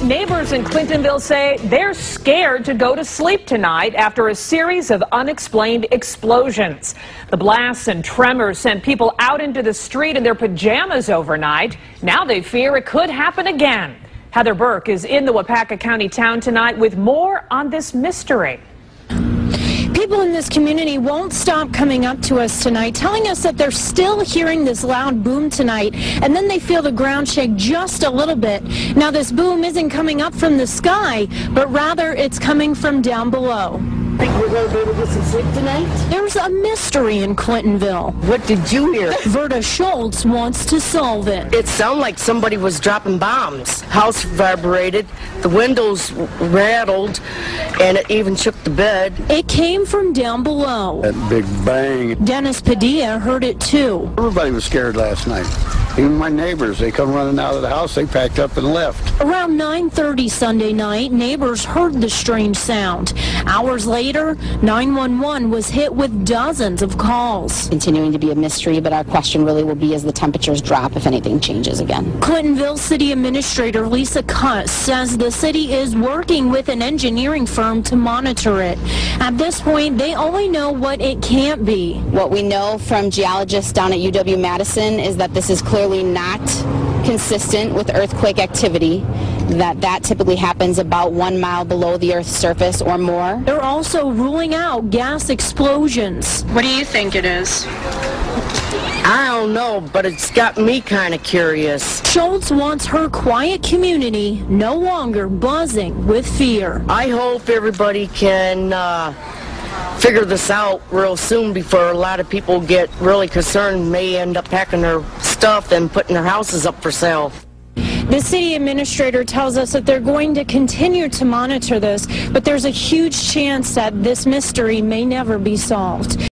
neighbors in Clintonville say they're scared to go to sleep tonight after a series of unexplained explosions. The blasts and tremors sent people out into the street in their pajamas overnight. Now they fear it could happen again. Heather Burke is in the Wapaka County town tonight with more on this mystery. People in this community won't stop coming up to us tonight, telling us that they're still hearing this loud boom tonight, and then they feel the ground shake just a little bit. Now, this boom isn't coming up from the sky, but rather it's coming from down below. Think we're going to be able to get some sleep tonight? There's a mystery in Clintonville. What did you hear? Verta Schultz wants to solve it. It sounded like somebody was dropping bombs. House vibrated, the windows rattled, and it even shook the bed. It came from down below. That big bang. Dennis Padilla heard it too. Everybody was scared last night. Even my neighbors, they come running out of the house, they packed up and left. Around 9:30 Sunday night, neighbors heard the strange sound. Hours later, 911 was hit with dozens of calls. Continuing to be a mystery, but our question really will be as the temperatures drop if anything changes again. Clintonville City Administrator Lisa Cuss says the city is working with an engineering firm to monitor it. At this point, they only know what it can't be. What we know from geologists down at UW-Madison is that this is clearly not consistent with earthquake activity, that typically happens about 1 mile below the Earth's surface or more. They're also ruling out gas explosions. What do you think it is? I don't know, but it's got me kind of curious. Schultz wants her quiet community no longer buzzing with fear. I hope everybody can figure this out real soon before a lot of people get really concerned, may end up packing their stuff and putting their houses up for sale. The city administrator tells us that they're going to continue to monitor this, but there's a huge chance that this mystery may never be solved.